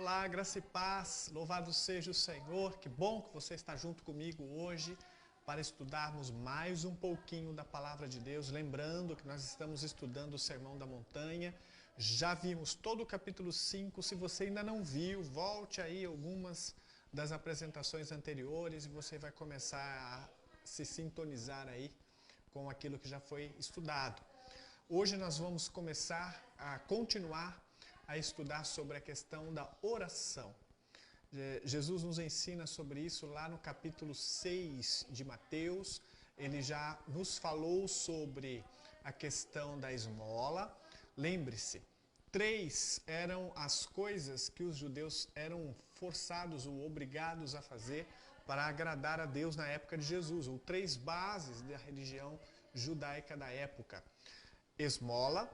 Olá, graça e paz, louvado seja o Senhor, que bom que você está junto comigo hoje para estudarmos mais um pouquinho da Palavra de Deus, lembrando que nós estamos estudando o Sermão da Montanha, já vimos todo o capítulo 5, se você ainda não viu, volte aí algumas das apresentações anteriores e você vai começar a se sintonizar aí com aquilo que já foi estudado. Hoje nós vamos começar a continuar a estudar sobre a questão da oração. Jesus nos ensina sobre isso lá no capítulo 6 de Mateus. Ele já nos falou sobre a questão da esmola. Lembre-se, 3 eram as coisas que os judeus eram forçados ou obrigados a fazer para agradar a Deus na época de Jesus, ou 3 bases da religião judaica da época: esmola,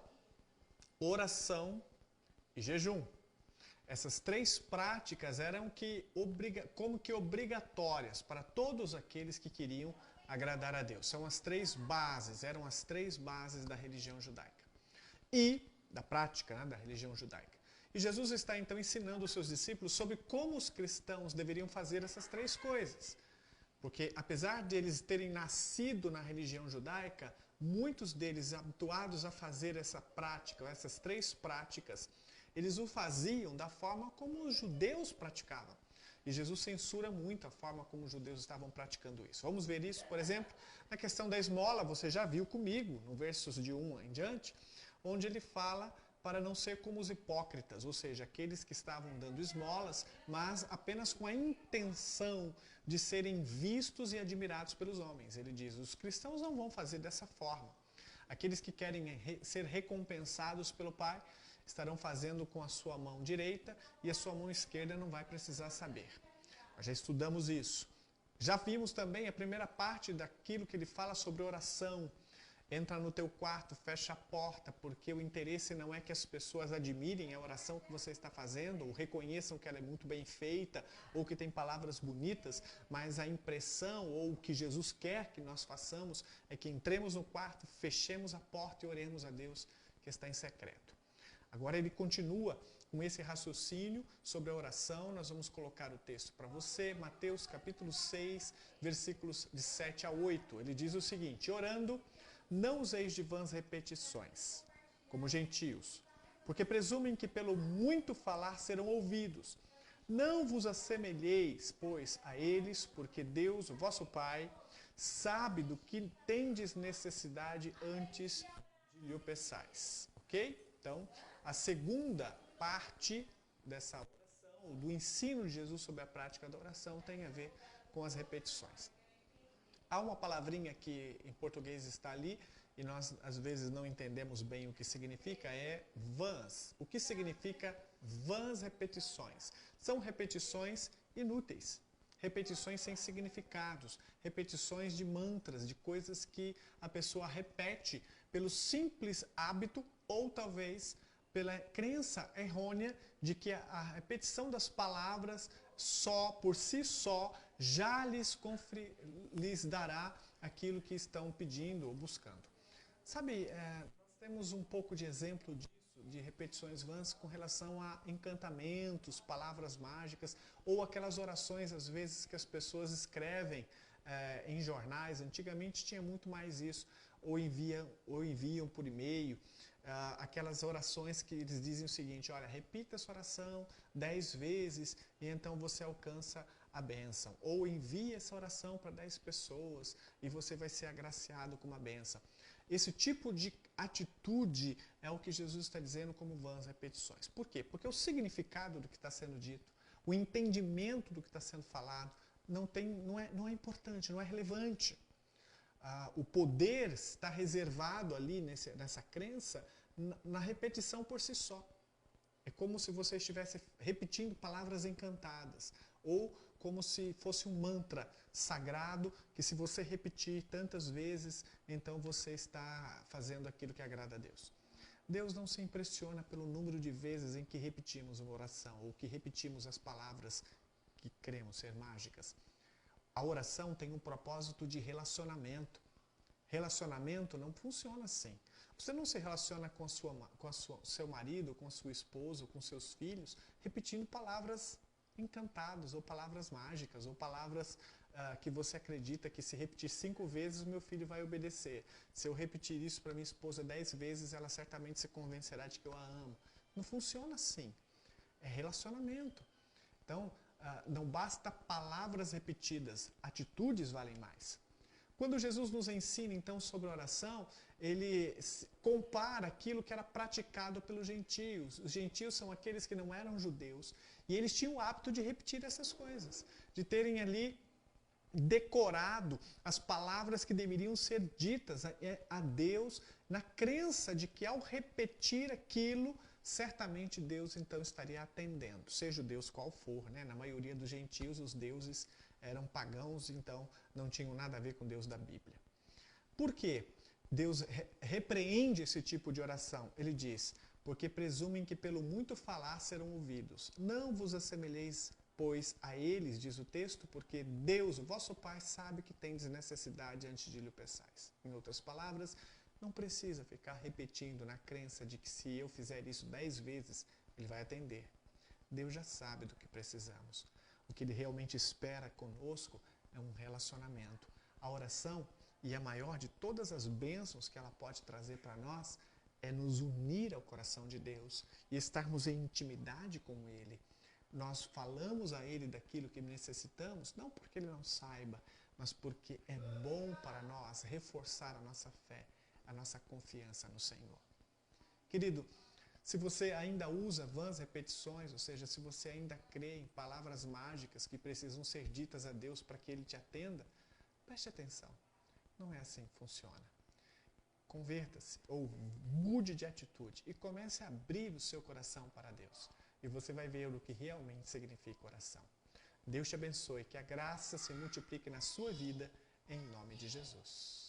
oração e jejum. Essas 3 práticas eram como que obrigatórias para todos aqueles que queriam agradar a Deus. São as 3 bases, eram as 3 bases da religião judaica e da prática, né, da religião judaica. E Jesus está então ensinando os seus discípulos sobre como os cristãos deveriam fazer essas 3 coisas. Porque apesar de eles terem nascido na religião judaica, muitos deles habituados a fazer essa prática, essas 3 práticas, eles o faziam da forma como os judeus praticavam. E Jesus censura muito a forma como os judeus estavam praticando isso. Vamos ver isso, por exemplo, na questão da esmola. Você já viu comigo, no versos de 1 em diante, onde ele fala para não ser como os hipócritas, ou seja, aqueles que estavam dando esmolas, mas apenas com a intenção de serem vistos e admirados pelos homens. Ele diz, os cristãos não vão fazer dessa forma. Aqueles que querem ser recompensados pelo Pai estarão fazendo com a sua mão direita e a sua mão esquerda não vai precisar saber. Nós já estudamos isso. Já vimos também a primeira parte daquilo que ele fala sobre oração. Entra no teu quarto, fecha a porta, porque o interesse não é que as pessoas admirem a oração que você está fazendo, ou reconheçam que ela é muito bem feita, ou que tem palavras bonitas, mas a impressão, ou o que Jesus quer que nós façamos, é que entremos no quarto, fechemos a porta e oremos a Deus que está em secreto. Agora ele continua com esse raciocínio sobre a oração. Nós vamos colocar o texto para você, Mateus capítulo 6, versículos de 7 a 8. Ele diz o seguinte: orando, não useis de vãs repetições, como gentios, porque presumem que pelo muito falar serão ouvidos. Não vos assemelheis, pois, a eles, porque Deus, o vosso Pai, sabe do que tendes necessidade antes de lhe o peçais. Ok? Então, a segunda parte dessa oração, do ensino de Jesus sobre a prática da oração, tem a ver com as repetições. Há uma palavrinha que em português está ali e nós às vezes não entendemos bem o que significa, é vãs. O que significa vãs repetições? São repetições inúteis, repetições sem significados, repetições de mantras, de coisas que a pessoa repete pelo simples hábito ou talvez pela crença errônea de que a repetição das palavras só, por si só, já lhes dará aquilo que estão pedindo ou buscando. Sabe, nós temos um pouco de exemplo disso, de repetições vãs com relação a encantamentos, palavras mágicas, ou aquelas orações, às vezes, que as pessoas escrevem em jornais. Antigamente tinha muito mais isso, ou enviam por e-mail. Aquelas orações que eles dizem o seguinte: olha, repita essa oração 10 vezes e então você alcança a bênção. Ou envie essa oração para 10 pessoas e você vai ser agraciado com uma bênção. Esse tipo de atitude é o que Jesus está dizendo como vãs repetições. Por quê? Porque o significado do que está sendo dito, o entendimento do que está sendo falado, não é importante, não é relevante. O poder está reservado ali nessa crença na repetição por si só. É como se você estivesse repetindo palavras encantadas, ou como se fosse um mantra sagrado, que se você repetir tantas vezes, então você está fazendo aquilo que agrada a Deus. Deus não se impressiona pelo número de vezes em que repetimos uma oração, ou que repetimos as palavras que cremos ser mágicas. A oração tem um propósito de relacionamento. Relacionamento não funciona assim. Você não se relaciona com seu marido, com a sua esposa, com seus filhos, repetindo palavras encantadas, ou palavras mágicas, ou palavras que você acredita que se repetir 5 vezes, meu filho vai obedecer. Se eu repetir isso para minha esposa 10 vezes, ela certamente se convencerá de que eu a amo. Não funciona assim. É relacionamento. Então, não basta palavras repetidas, atitudes valem mais. Quando Jesus nos ensina, então, sobre oração, ele compara aquilo que era praticado pelos gentios. Os gentios são aqueles que não eram judeus, e eles tinham o hábito de repetir essas coisas, de terem ali decorado as palavras que deveriam ser ditas a Deus, na crença de que ao repetir aquilo, certamente Deus então estaria atendendo, seja o Deus qual for, né? Na maioria dos gentios os deuses eram pagãos, então não tinham nada a ver com o Deus da Bíblia. Por quê? Deus repreende esse tipo de oração. Ele diz, porque presumem que pelo muito falar serão ouvidos. Não vos assemelheis, pois, a eles, diz o texto, porque Deus, o vosso Pai, sabe que tendes necessidade antes de lhe peçais. Em outras palavras, não precisa ficar repetindo na crença de que se eu fizer isso 10 vezes, Ele vai atender. Deus já sabe do que precisamos. O que Ele realmente espera conosco é um relacionamento. A oração, e a maior de todas as bênçãos que ela pode trazer para nós, é nos unir ao coração de Deus e estarmos em intimidade com Ele. Nós falamos a Ele daquilo que necessitamos, não porque Ele não saiba, mas porque é bom para nós reforçar a nossa fé, a nossa confiança no Senhor. Querido, se você ainda usa vãs repetições, ou seja, se você ainda crê em palavras mágicas que precisam ser ditas a Deus para que Ele te atenda, preste atenção. Não é assim que funciona. Converta-se ou mude de atitude e comece a abrir o seu coração para Deus. E você vai ver o que realmente significa oração. Deus te abençoe, que a graça se multiplique na sua vida, em nome de Jesus.